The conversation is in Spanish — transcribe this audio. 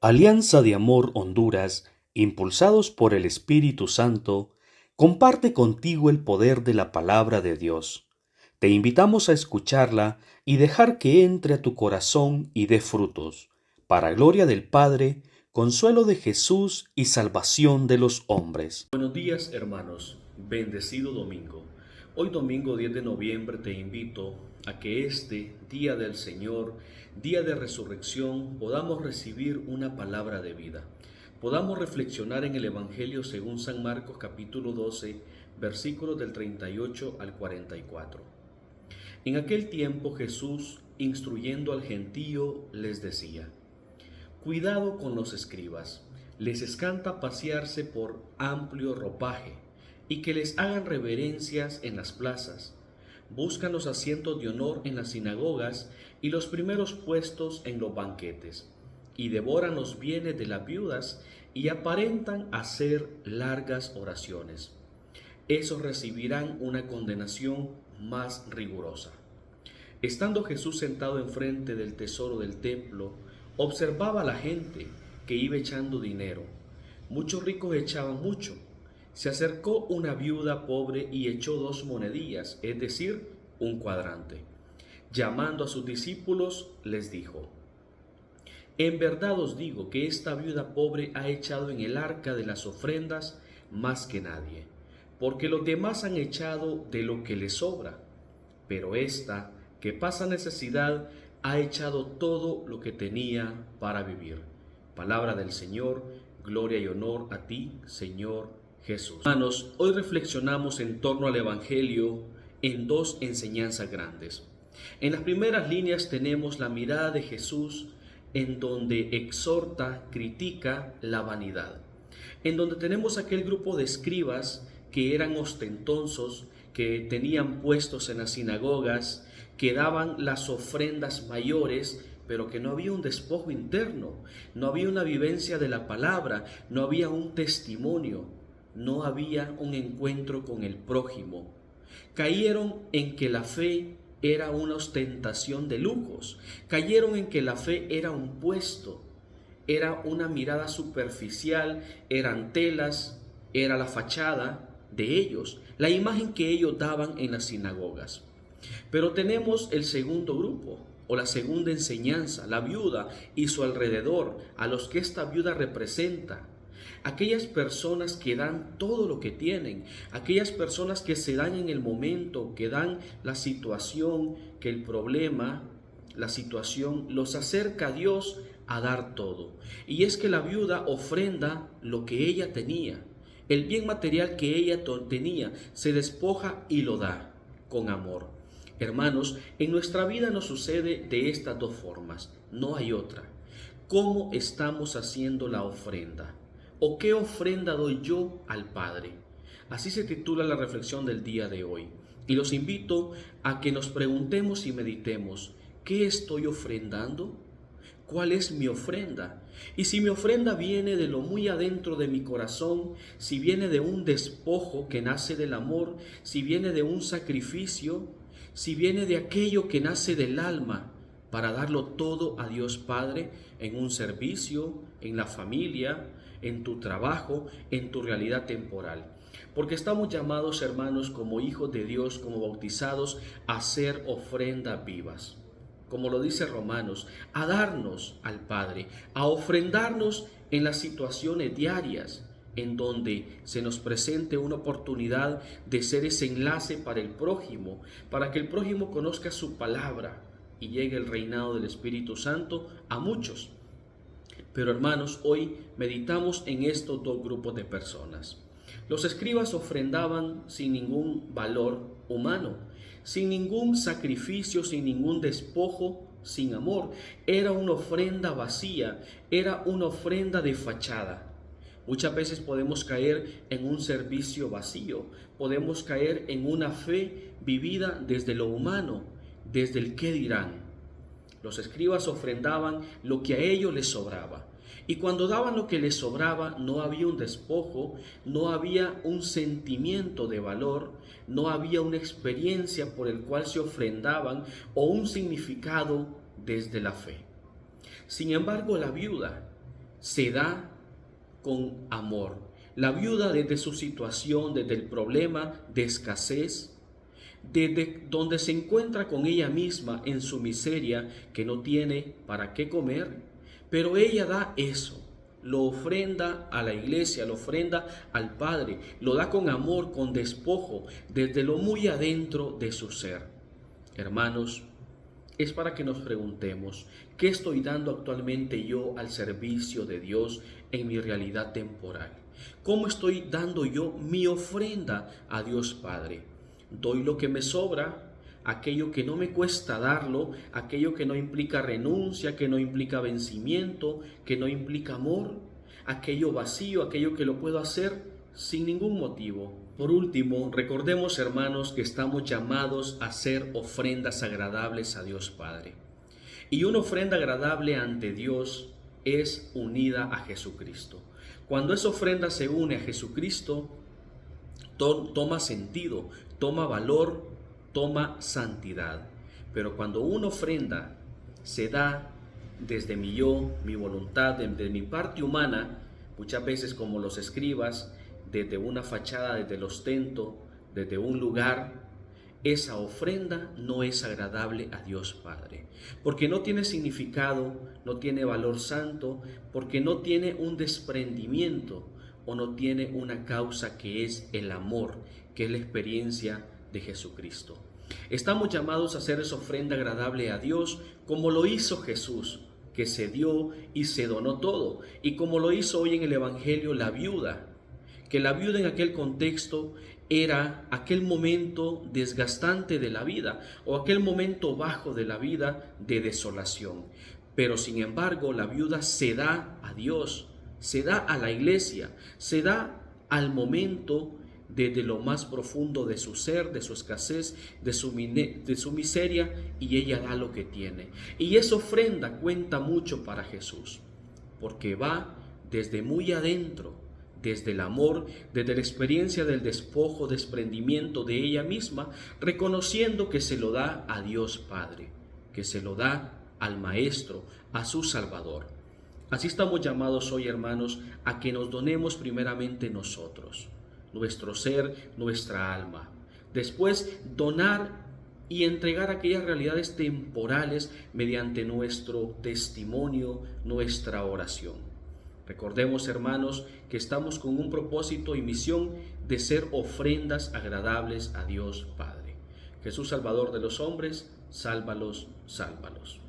Alianza de Amor Honduras, impulsados por el Espíritu Santo, comparte contigo el poder de la palabra de Dios. Te invitamos a escucharla y dejar que entre a tu corazón y dé frutos, para gloria del Padre, consuelo de Jesús y salvación de los hombres. Buenos días, hermanos. Bendecido domingo. Hoy domingo 10 de noviembre te invito a que este día del Señor, día de resurrección, podamos recibir una palabra de vida. Podamos reflexionar en el Evangelio según San Marcos capítulo 12, versículos del 38 al 44. En aquel tiempo Jesús, instruyendo al gentío, les decía: Cuidado con los escribas, les encanta pasearse por amplio ropaje y que les hagan reverencias en las plazas. Buscan los asientos de honor en las sinagogas y los primeros puestos en los banquetes, y devoran los bienes de las viudas y aparentan hacer largas oraciones. Esos recibirán una condenación más rigurosa. Estando Jesús sentado enfrente del tesoro del templo, observaba a la gente que iba echando dinero. Muchos ricos echaban mucho. Se acercó una viuda pobre y echó 2 monedillas, es decir, un cuadrante. Llamando a sus discípulos, les dijo: En verdad os digo que esta viuda pobre ha echado en el arca de las ofrendas más que nadie, porque los demás han echado de lo que les sobra, pero esta, que pasa necesidad, ha echado todo lo que tenía para vivir. Palabra del Señor, gloria y honor a ti, Señor Jesús. Hermanos, hoy reflexionamos en torno al Evangelio en 2 enseñanzas grandes. En las primeras líneas tenemos la mirada de Jesús, en donde exhorta, critica la vanidad. En donde tenemos aquel grupo de escribas que eran ostentosos, que tenían puestos en las sinagogas, que daban las ofrendas mayores, pero que no había un despojo interno, no había una vivencia de la palabra, no había un testimonio, no había un encuentro con el prójimo. Cayeron en que la fe era una ostentación de lujos, cayeron en que la fe era un puesto, era una mirada superficial, eran telas, era la fachada de ellos, la imagen que ellos daban en las sinagogas. Pero tenemos el segundo grupo, o la segunda enseñanza, la viuda y su alrededor, a los que esta viuda representa. Aquellas personas que dan todo lo que tienen, aquellas personas que se dan en el momento, que dan la situación, que el problema, la situación los acerca a Dios a dar todo. Y es que la viuda ofrenda lo que ella tenía, el bien material que ella tenía, se despoja y lo da con amor. Hermanos, en nuestra vida nos sucede de estas 2 formas, no hay otra. ¿Cómo estamos haciendo la ofrenda? ¿O qué ofrenda doy yo al Padre? Así se titula la reflexión del día de hoy. Y los invito a que nos preguntemos y meditemos: ¿qué estoy ofrendando? ¿Cuál es mi ofrenda? Y si mi ofrenda viene de lo muy adentro de mi corazón, si viene de un despojo que nace del amor, si viene de un sacrificio, si viene de aquello que nace del alma, para darlo todo a Dios Padre en un servicio, en la familia, en tu trabajo, en tu realidad temporal. Porque estamos llamados, hermanos, como hijos de Dios, como bautizados, a hacer ofrendas vivas. Como lo dice Romanos, a darnos al Padre, a ofrendarnos en las situaciones diarias, en donde se nos presente una oportunidad de ser ese enlace para el prójimo, para que el prójimo conozca su palabra y llegue el reinado del Espíritu Santo a muchos. Pero hermanos, hoy meditamos en estos 2 grupos de personas. Los escribas ofrendaban sin ningún valor humano, sin ningún sacrificio, sin ningún despojo, sin amor. Era una ofrenda vacía, era una ofrenda de fachada. Muchas veces podemos caer en un servicio vacío, podemos caer en una fe vivida desde lo humano, desde el qué dirán. Los escribas ofrendaban lo que a ellos les sobraba. Y cuando daban lo que les sobraba, no había un despojo, no había un sentimiento de valor, no había una experiencia por el cual se ofrendaban o un significado desde la fe. Sin embargo, la viuda se da con amor. La viuda desde su situación, desde el problema de escasez, desde donde se encuentra con ella misma en su miseria, que no tiene para qué comer, pero ella da eso, lo ofrenda a la iglesia, lo ofrenda al Padre, lo da con amor, con despojo, desde lo muy adentro de su ser. Hermanos, es para que nos preguntemos, ¿qué estoy dando actualmente yo al servicio de Dios en mi realidad temporal? ¿Cómo estoy dando yo mi ofrenda a Dios Padre? ¿Doy lo que me sobra? Aquello que no me cuesta darlo, aquello que no implica renuncia, que no implica vencimiento, que no implica amor, aquello vacío, aquello que lo puedo hacer sin ningún motivo. Por último, recordemos, hermanos, que estamos llamados a hacer ofrendas agradables a Dios Padre. Y una ofrenda agradable ante Dios es unida a Jesucristo. Cuando esa ofrenda se une a Jesucristo, toma sentido, toma valor, toma santidad. Pero cuando una ofrenda se da desde mi yo, mi voluntad, desde mi parte humana, muchas veces como los escribas, desde una fachada, desde el ostento, desde un lugar, esa ofrenda no es agradable a Dios Padre, porque no tiene significado, no tiene valor santo, porque no tiene un desprendimiento o no tiene una causa que es el amor, que es la experiencia de Jesucristo. Estamos llamados a hacer esa ofrenda agradable a Dios como lo hizo Jesús, que se dio y se donó todo, y como lo hizo hoy en el Evangelio la viuda, que la viuda en aquel contexto era aquel momento desgastante de la vida o aquel momento bajo de la vida de desolación. Pero sin embargo la viuda se da a Dios, se da a la iglesia, se da al momento desde lo más profundo de su ser, de su escasez, de su miseria, y ella da lo que tiene. Y esa ofrenda cuenta mucho para Jesús, porque va desde muy adentro, desde el amor, desde la experiencia del despojo, desprendimiento de ella misma, reconociendo que se lo da a Dios Padre, que se lo da al Maestro, a su Salvador. Así estamos llamados hoy, hermanos, a que nos donemos primeramente nosotros, nuestro ser, nuestra alma. Después, donar y entregar aquellas realidades temporales mediante nuestro testimonio, nuestra oración. Recordemos, hermanos, que estamos con un propósito y misión de ser ofrendas agradables a Dios Padre. Jesús, Salvador de los hombres, sálvalos, sálvalos.